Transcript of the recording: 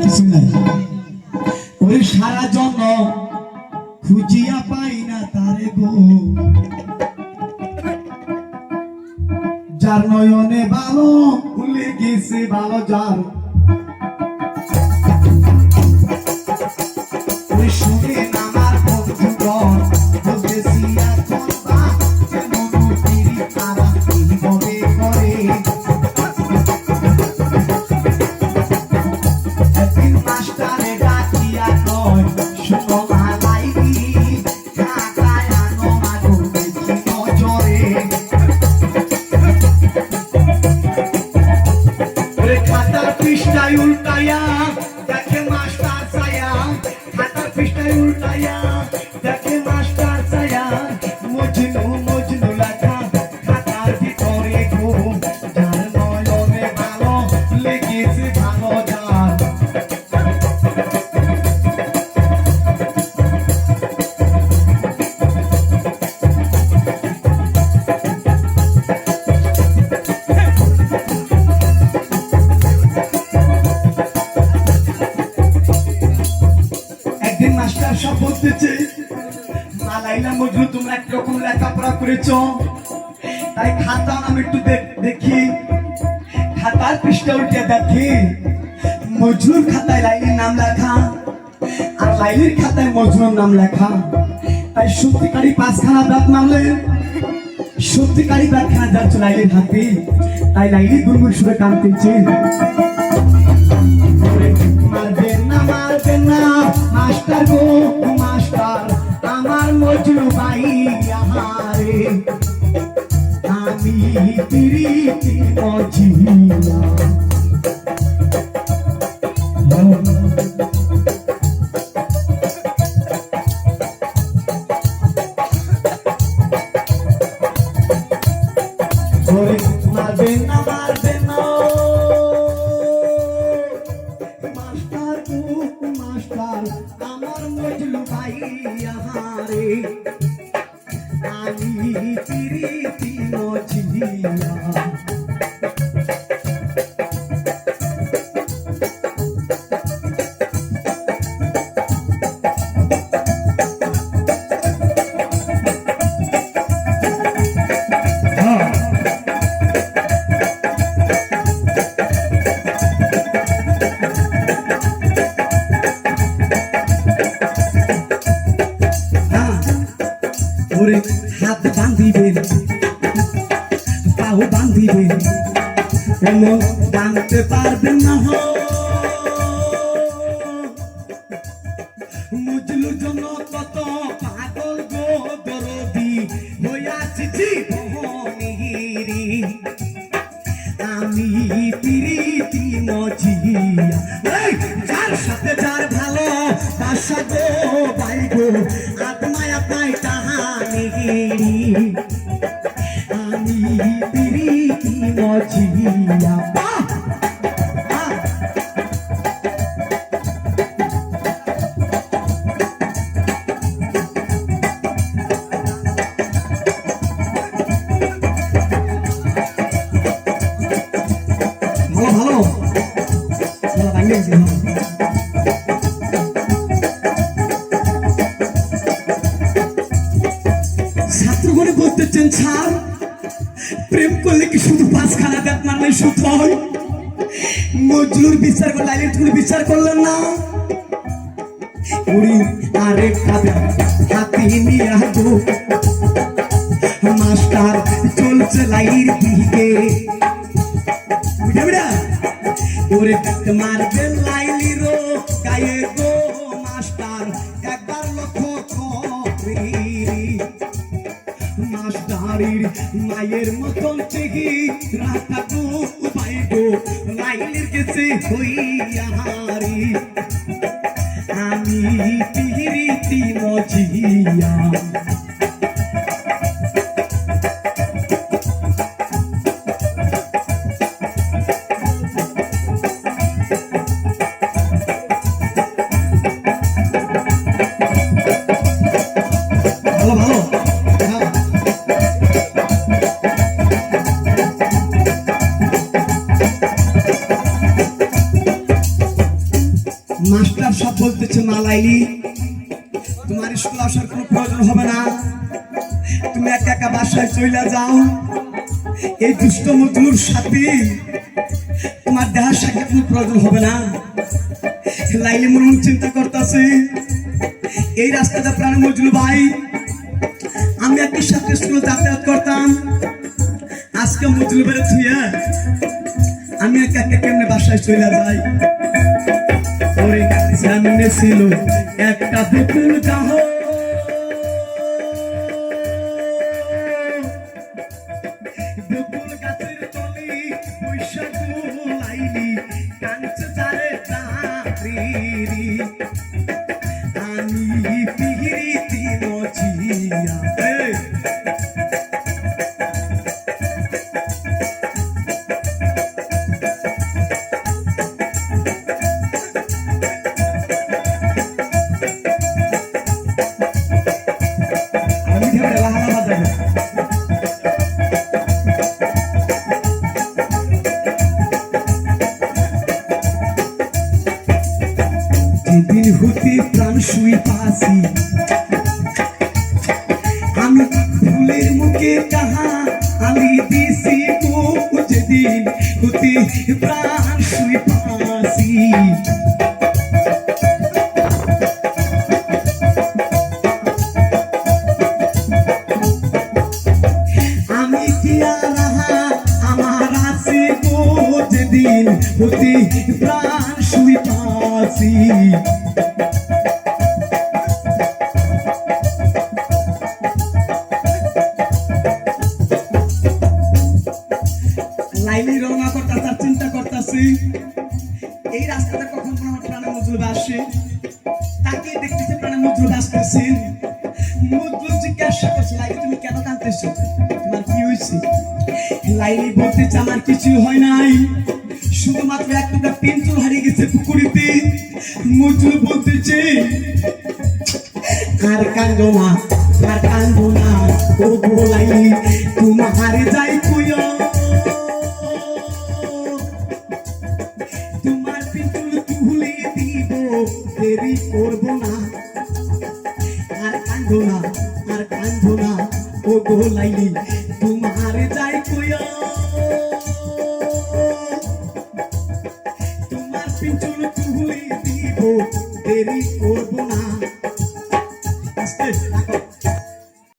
কিছু নাই। ওই সারা জন্য খুঁজিয়া পাই না তারে গো, যার নয়নে ভালো ভুলে গেছে ভালো যার। ওই শুনে আমার বন্ধুগণ বলতেছি এখন বা কেমন পিড়ি তারা এইভাবে করে। একদিন মাস্টারে ডাকিয়া কয় শুনো মা লাইলি খাতায় আনো মাগো দেখি নজরে। খাতার পৃষ্ঠায় উল্টাইয়া দেখে মাস্টার ছায়া, খাতার পৃষ্ঠায় উল্টাইয়া দেখে মাস্টার ছায়া, মজনু মজনু লেখা খাতার ভিতরে গো, যার নয়নে ভালো লেগেছে ভালো যার। একদিন মাস্টার সব বলতেছে লাইলা মজনু তোমরা একরকম লেখাপড়া করেছো, তাই খাতা আমি একটু দেখি। খাতার পৃষ্ঠা উল্টে দেখি মজনুর খাতায় লাইলির নাম লেখা আর লাইলির খাতায় মজনুর নাম লেখা। তাই সত্যিকারী পাঁচখানা দাঁত মারলে সত্যিকারী দাঁতখানা যাচ্ছে লাইলির হাতে। তাই লাইলি গুনগুন সুরে কাঁদতেছে, মারবেন না মাস্টার গো মাস্টার, আমার মজনু ভাই আহারে, আমি প্রীতি মজিয়া। মারবেন না মাস্টার গো মাস্টার, আমার মজনু ভাই আহারে, আমি প্রীতি মজিয়া। হাত বান্ধিবেন পাও বান্ধিবেন এমন বাঁধতে পারবেন না, মুজলুর জন্য কত পাগল গো দরদি হইয়াছি জীবনেরি, আমি প্রীতি মজিয়া। যার সাথে যার ভালো বাসা গো ভাই গো, আত্মায় আত্মায় তাহানিগিরি, আমি প্রীতি মজিয়া। ভালো ভালো বানিয়েছি। ছাত্রগণে বলতেছেন স্যার প্রেম করলে কি শুধু পাঁচখানা দাঁত মারলে শুধু হয়? মজনুর বিচার করে লাইলির কোনো বিচার করলেন না? উড়ি আরেক হাতি নিয়ে গো মাস্টার চলছে লাইলির দিকে, ওরে মারবেন লাইলির গায়ে গো মাস্টার, একবার লক্ষ্য করে মাস্টারের মায়ের মতন চেহি রাখা গো ভাই গো, লাইলির গেছে হইয়া হারি, আমি প্রীতি মজিয়া। মাস্টার সব বলতেছে মা লাইলি তোমার স্কুল আসার কোনো প্রয়োজন হবে না, তুমি একা একা বাসায় চলে যাও, এই দুষ্ট মজনুর সাথে তোমার দেহার সাথে কোনো প্রয়োজন হবে না। লাইলি মনে মনে চিন্তা করতেছে এই রাস্তাটা প্রাণ মজনু ভাই আমি একই সাথে স্কুলে যাতায়াত করতাম, আজকে মজনু বেড়ে থুয়ে আমি একা একা কেমনে বাসায় চলে যাই। ওরে সামনে ছিল একটা পুতুল গাহ, বকুল গাছের তলে বৈশাখ লাইলি কাঞ্চ চারে চাকরি আমি পিহিরিতি মজিয়া যেদিন হতে প্রাণ শুই পাসি আমি ফুলের মুখে কাহা আমি দিছি গো, যেদিন হতে প্রাণ শুই পাসি আমি কি আহা আমার আছে গো, যেদিন হতে প্রাণ শুই পাসি। লাইলি রওনা করতেছে, চিন্তা করতেছি এই রাস্তাটা কখন কোন আমার প্রাণে মজলুব আসে, তাকে দেখতেছে প্রাণে মজলুব আসতেছে। মজলুব জিজ্ঞাসা করছে লাইলি তুমি কেন কাঁদতেছো, তোমার কি হয়েছে? লাইলি বলতেছে আমার কিছু হয় নাই, শুধুমাত্র এক টুকরা পেন্সিল হারিয়ে গেছে পুকুরিতে। মজলুব বলতেছে আর কান্দো না, আর কান্দো না, ও গো লাইলি তোমার যাই কইও, তোমার পেন্সিল তুলে দিব, দেরি করব না, আর কান্দো না, আর কান্দো না, ও গো লাইলি তোমার যাই কইও।